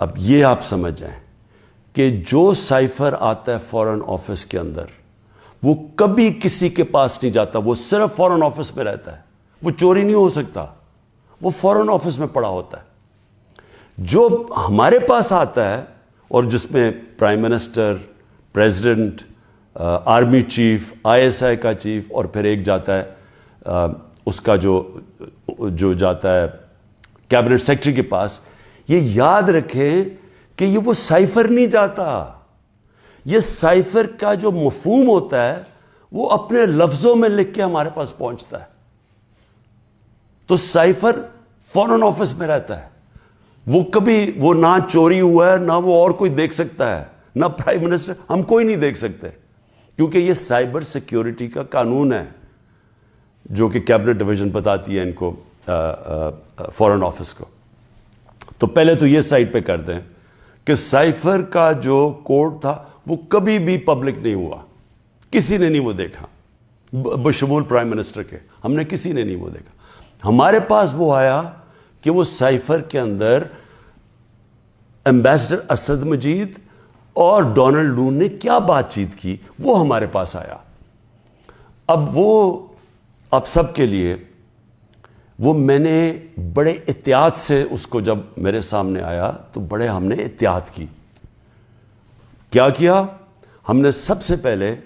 اب یہ آپ سمجھ جائیں کہ جو سائفر آتا ہے فورن آفس کے اندر وہ کبھی کسی کے پاس نہیں جاتا, وہ صرف فورن آفس میں رہتا ہے, وہ چوری نہیں ہو سکتا, وہ فورن آفس میں پڑا ہوتا ہے. جو ہمارے پاس آتا ہے اور جس میں prime minister, president, army chief, ISI کا چیف, اور پھر ایک جاتا ہے اس کا جو جاتا ہے کیبنٹ سیکرٹری کے پاس, یہ یاد رکھیں کہ یہ وہ سائفر نہیں جاتا. یہ سائفر کا جو مفہوم ہوتا ہے وہ اپنے لفظوں میں لکھ کے ہمارے پاس پہنچتا ہے. تو سائفر فورن آفس میں رہتا ہے, وہ کبھی وہ نہ چوری ہوا ہے, نہ وہ اور کوئی دیکھ سکتا ہے, نہ پرائم منسٹر, ہم کوئی نہیں دیکھ سکتے, کیونکہ یہ سائبر سیکیورٹی کا قانون ہے جو کہ کیبنٹ ڈویژن بتاتی ہے ان کو, فورن آفس کو. تو پہلے تو یہ سائٹ پہ کر دیں کہ سائفر کا جو کوڈ تھا وہ کبھی بھی پبلک نہیں ہوا, کسی نے نہیں وہ دیکھا بشمول پرائم منسٹر کے, ہم نے کسی نے نہیں وہ دیکھا. ہمارے پاس وہ آیا کہ وہ سائفر کے اندر ایمبیسڈر اسد مجید اور ڈونلڈ نون نے کیا بات چیت کی, وہ ہمارے پاس آیا. اب سب کے لیے وہ میں نے بڑے احتیاط سے اس کو, جب میرے سامنے آیا تو بڑے ہم نے احتیاط کی. کیا کیا ہم نے؟ سب سے پہلے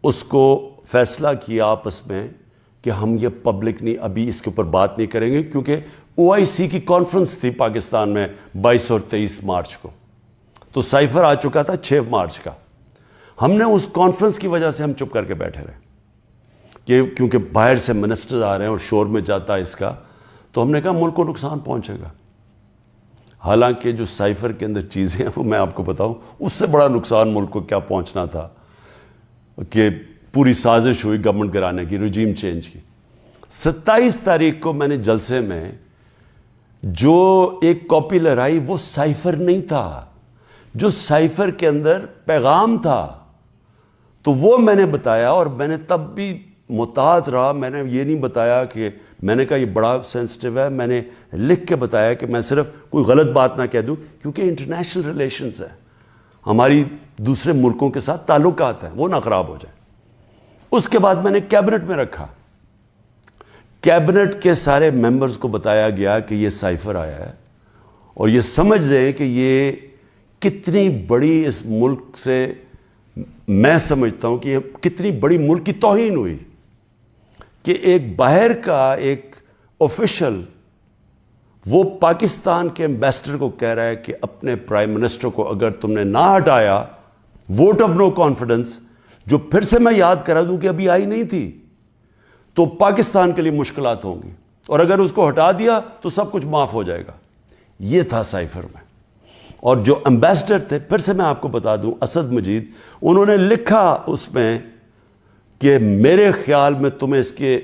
اس کو فیصلہ کیا آپس میں کہ ہم یہ پبلک نہیں, ابھی اس کے اوپر بات نہیں کریں گے, کیونکہ OIC کی کانفرنس تھی پاکستان میں 22 اور 23 مارچ کو, تو سائفر آ چکا تھا 6 مارچ کا. ہم نے اس کانفرنس کی وجہ سے ہم چپ کر کے بیٹھے رہے کہ کیونکہ باہر سے منسٹر آ رہے ہیں اور شور میں جاتا ہے اس کا, تو ہم نے کہا ملک کو نقصان پہنچے گا. حالانکہ جو سائفر کے اندر چیزیں ہیں وہ میں آپ کو بتاؤں, اس سے بڑا نقصان ملک کو کیا پہنچنا تھا کہ پوری سازش ہوئی گورنمنٹ گرانے کی, رجیم چینج کی. 27 تاریخ کو میں نے جلسے میں جو ایک کاپی لہرائی وہ سائفر نہیں تھا, جو سائفر کے اندر پیغام تھا, تو وہ میں نے بتایا. اور میں نے تب بھی محتاط رہا, میں نے یہ نہیں بتایا کہ میں نے کہا یہ بڑا سینسٹیو ہے, میں نے لکھ کے بتایا کہ میں صرف کوئی غلط بات نہ کہہ دوں, کیونکہ انٹرنیشنل ریلیشنز ہیں, ہماری دوسرے ملکوں کے ساتھ تعلقات ہیں, وہ نہ خراب ہو جائیں. اس کے بعد میں نے کیبنٹ میں رکھا, کیبنٹ کے سارے ممبرز کو بتایا گیا کہ یہ سائفر آیا ہے, اور یہ سمجھ لیں کہ یہ کتنی بڑی اس ملک سے, میں سمجھتا ہوں کہ یہ کتنی بڑی ملک کی توہین ہوئی کہ ایک باہر کا ایک آفیشل وہ پاکستان کے ایمبیسڈر کو کہہ رہا ہے کہ اپنے پرائم منسٹر کو اگر تم نے نہ ہٹایا, ووٹ آف نو کانفیڈنس, جو پھر سے میں یاد کرا دوں کہ ابھی آئی نہیں تھی, تو پاکستان کے لیے مشکلات ہوں گی, اور اگر اس کو ہٹا دیا تو سب کچھ معاف ہو جائے گا. یہ تھا سائفر میں. اور جو ایمبیسڈر تھے, پھر سے میں آپ کو بتا دوں, اسد مجید, انہوں نے لکھا اس میں کہ میرے خیال میں تمہیں اس کے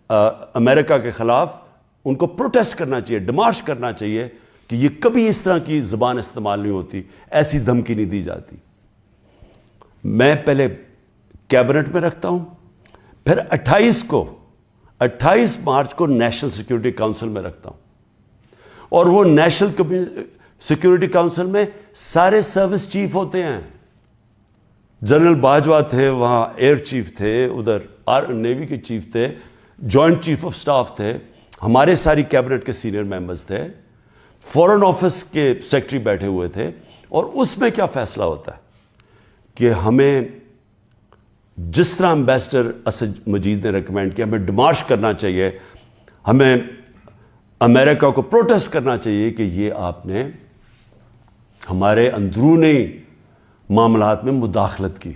امریکہ کے خلاف ان کو پروٹیسٹ کرنا چاہیے, ڈیمارش کرنا چاہیے کہ یہ کبھی اس طرح کی زبان استعمال نہیں ہوتی, ایسی دھمکی نہیں دی جاتی. میں پہلے کیبنٹ میں رکھتا ہوں, پھر 28 مارچ کو نیشنل سیکیورٹی کاؤنسل میں رکھتا ہوں, اور وہ نیشنل سیکیورٹی کاؤنسل میں سارے سروس چیف ہوتے ہیں. جنرل باجوہ تھے وہاں, ایئر چیف تھے ادھر, نیوی کے چیف تھے, جوائنٹ چیف آف سٹاف تھے, ہمارے ساری کیبنٹ کے سینئر ممبرز تھے, فورن آفس کے سیکرٹری بیٹھے ہوئے تھے. اور اس میں کیا فیصلہ ہوتا ہے کہ ہمیں جس طرح ایمبیسڈر اسد مجید نے ریکمینڈ کیا, ہمیں ڈیمارش کرنا چاہیے, ہمیں امریکہ کو پروٹیسٹ کرنا چاہیے کہ یہ آپ نے ہمارے اندرونی معاملات میں مداخلت کی.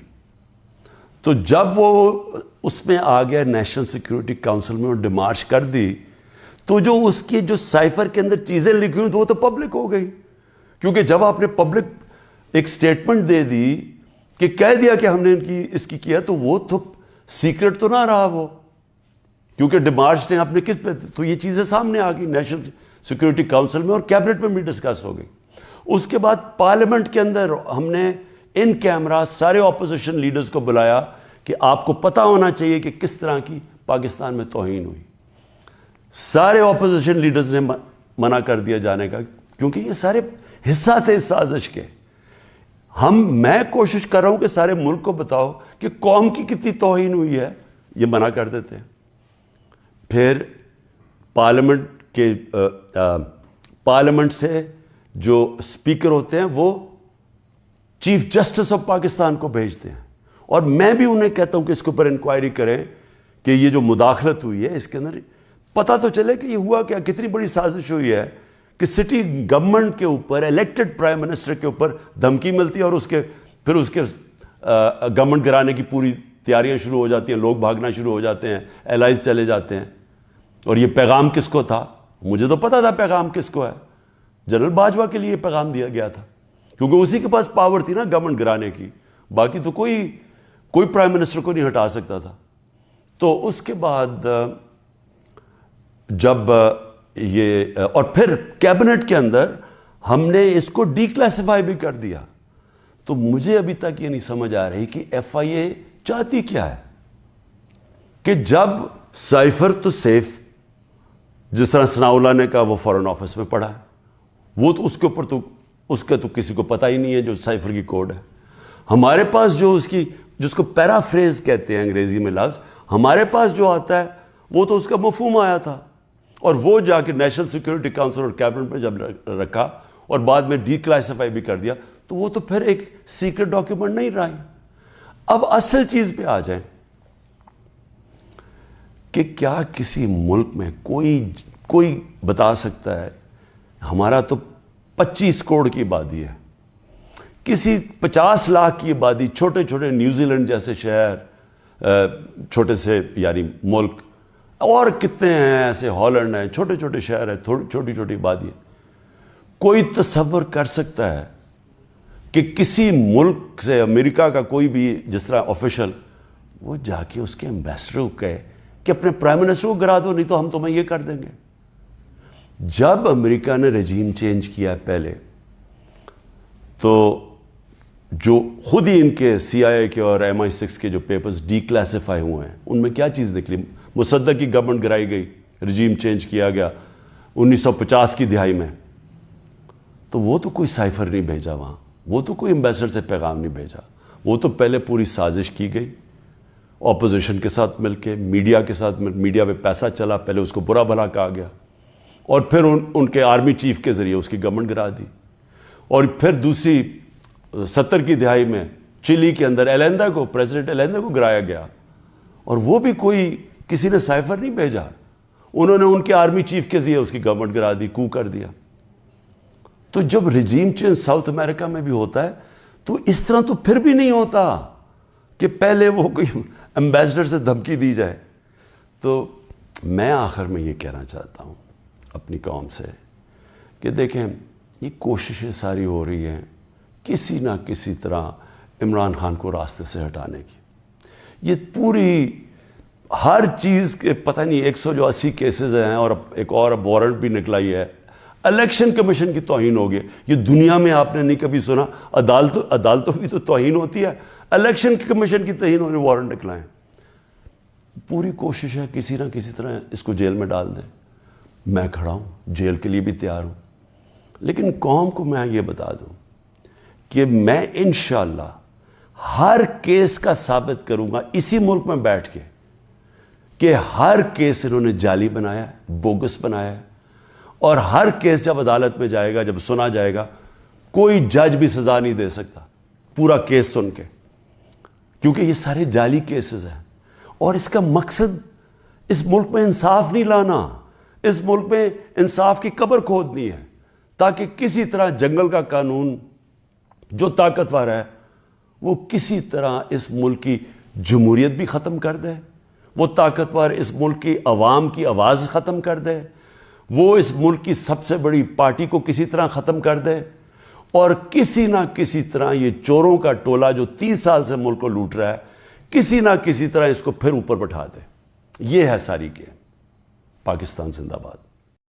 تو جب وہ اس میں آ گیا نیشنل سیکیورٹی کاؤنسل میں, اور ڈیمارش کر دی, تو جو اس کی جو سائفر کے اندر چیزیں لکھی ہوئی وہ تو پبلک ہو گئی. کیونکہ جب آپ نے پبلک ایک سٹیٹمنٹ دے دی کہ کہہ دیا کہ ہم نے اس کی کیا, تو وہ تو سیکرٹ تو نہ رہا وہ, کیونکہ ڈیمارش نے آپ نے کس پہ, تو یہ چیزیں سامنے آ گئی نیشنل سیکیورٹی کاؤنسل میں, اور کیبنٹ میں بھی ڈسکس ہو گئی. اس کے بعد پارلیمنٹ کے اندر ہم نے ان کیمرہ سارے اپوزیشن لیڈرز کو بلایا کہ آپ کو پتہ ہونا چاہیے کہ کس طرح کی پاکستان میں توہین ہوئی. سارے اپوزیشن لیڈرز نے منع کر دیا جانے کا کیونکہ یہ سارے حصہ تھے اس سازش کے. میں کوشش کر رہا ہوں کہ سارے ملک کو بتاؤ کہ قوم کی کتنی توہین ہوئی ہے, یہ منع کر دیتے ہیں. پھر پارلیمنٹ سے جو اسپیکر ہوتے ہیں وہ چیف جسٹس آف پاکستان کو بھیجتے ہیں, اور میں بھی انہیں کہتا ہوں کہ اس کے اوپر انکوائری کریں کہ یہ جو مداخلت ہوئی ہے اس کے اندر پتہ تو چلے کہ یہ ہوا کیا, کتنی بڑی سازش ہوئی ہے کہ سٹی گورنمنٹ کے اوپر, الیکٹڈ پرائم منسٹر کے اوپر دھمکی ملتی ہے, اور پھر اس کے گورنمنٹ گرانے کی پوری تیاریاں شروع ہو جاتی ہیں, لوگ بھاگنا شروع ہو جاتے ہیں, الائز چلے جاتے ہیں. اور یہ پیغام کس کو تھا؟ مجھے تو پتا تھا پیغام کس کو ہے, جنرل باجوہ کے لیے پیغام دیا گیا تھا, کیونکہ اسی کے پاس پاور تھی نا گورنمنٹ گرانے کی, باقی تو کوئی پرائم منسٹر کو نہیں ہٹا سکتا تھا. تو اس کے بعد جب یہ, اور پھر کیبنٹ کے اندر ہم نے اس کو ڈی کلاسیفائی بھی کر دیا. تو مجھے ابھی تک یہ نہیں سمجھ آ رہی کہ ایف آئی اے چاہتی کیا ہے, کہ جب سائفر تو سیف, جس طرح ثناء اللہ نے کہا وہ فورن آفس میں پڑا ہے, وہ تو اس کے اوپر تو اس کا تو کسی کو پتہ ہی نہیں ہے جو سائفر کی کوڈ ہے. ہمارے پاس جو جس کو پیرافریز کہتے ہیں انگریزی میں لفظ, ہمارے پاس جو آتا ہے وہ تو اس کا مفہوم آیا تھا, اور وہ جا کے نیشنل سیکورٹی کاؤنسل اور کیبنٹ میں جب رکھا اور بعد میں ڈی کلاسیفائی بھی کر دیا, تو وہ تو پھر ایک سیکرٹ ڈاکیومنٹ نہیں رہا. اب اصل چیز پہ آ جائیں کہ کیا کسی ملک میں کوئی بتا سکتا ہے, ہمارا تو 25 کروڑ کی آبادی ہے, کسی 50 لاکھ کی آبادی, چھوٹے چھوٹے نیوزی لینڈ جیسے شہر, چھوٹے سے یعنی ملک, اور کتنے ہیں ایسے, ہالینڈ ہیں, چھوٹے چھوٹے شہر ہیں, چھوٹی چھوٹی آبادی ہے. کوئی تصور کر سکتا ہے کہ کسی ملک سے, امریکہ کا کوئی بھی جس طرح آفیشل, وہ جا کے اس کے ایمبیسڈر کو کہے کہ اپنے پرائم منسٹر کو گرا دو, نہیں تو ہم تمہیں یہ کر دیں گے. جب امریکہ نے رجیم چینج کیا ہے پہلے, تو جو خود ہی ان کے سی آئی اے کے اور MI6 کے جو پیپرز ڈی کلاسیفائی ہوئے ہیں, ان میں کیا چیز نکلی؟ مصدق کی گورنمنٹ گرائی گئی, رجیم چینج کیا گیا 1950 کی دہائی میں. تو وہ تو کوئی سائفر نہیں بھیجا وہاں, وہ تو کوئی ایمبیسڈر سے پیغام نہیں بھیجا, وہ تو پہلے پوری سازش کی گئی, اپوزیشن کے ساتھ مل کے, میڈیا کے ساتھ میڈیا پہ پیسہ چلا, پہلے اس کو برا بھلا کہا گیا, اور پھر ان کے آرمی چیف کے ذریعے اس کی گورنمنٹ گرا دی. اور پھر دوسری 70 کی دہائی میں چلی کے اندر ایلیندا کو, پریزیڈنٹ ایلیندا کو گرایا گیا, اور وہ بھی کسی نے سائفر نہیں بھیجا, انہوں نے ان کے آرمی چیف کے ذریعے اس کی گورنمنٹ گرا دی, کو کر دیا. تو جب رجیم چینج ساؤتھ امریکہ میں بھی ہوتا ہے تو اس طرح تو پھر بھی نہیں ہوتا کہ پہلے وہ کوئی ایمبیسڈر سے دھمکی دی جائے. تو میں آخر میں یہ کہنا چاہتا ہوں اپنی قوم سے کہ دیکھیں, یہ کوششیں ساری ہو رہی ہیں کسی نہ کسی طرح عمران خان کو راستے سے ہٹانے کی. یہ پوری ہر چیز کے پتہ نہیں 180 کیسز ہیں, اور ایک اور اب وارنٹ بھی نکلا ہی ہے. الیکشن کمیشن کی توہین ہو گئی, یہ دنیا میں آپ نے نہیں کبھی سنا. عدالتوں کی تو توہین ہوتی ہے, الیکشن کمیشن کی توہین ہونے وارنٹ نکلائیں. پوری کوشش ہے کسی نہ کسی طرح اس کو جیل میں ڈال دیں. میں کھڑا ہوں, جیل کے لیے بھی تیار ہوں, لیکن قوم کو میں یہ بتا دوں کہ میں انشاءاللہ ہر کیس کا ثابت کروں گا اسی ملک میں بیٹھ کے کہ ہر کیس انہوں نے جعلی بنایا ہے, بوگس بنایا ہے, اور ہر کیس جب عدالت میں جائے گا, جب سنا جائے گا, کوئی جج بھی سزا نہیں دے سکتا پورا کیس سن کے, کیونکہ یہ سارے جعلی کیسز ہیں. اور اس کا مقصد اس ملک میں انصاف نہیں لانا, اس ملک میں انصاف کی قبر کھودنی ہے, تاکہ کسی طرح جنگل کا قانون جو طاقتور ہے وہ کسی طرح اس ملک کی جمہوریت بھی ختم کر دے, وہ طاقتور اس ملک کی عوام کی آواز ختم کر دے, وہ اس ملک کی سب سے بڑی پارٹی کو کسی طرح ختم کر دے, اور کسی نہ کسی طرح یہ چوروں کا ٹولہ جو 30 سال سے ملک کو لوٹ رہا ہے, کسی نہ کسی طرح اس کو پھر اوپر بٹھا دے. یہ ہے ساری گیم. پاکستان زندہ باد.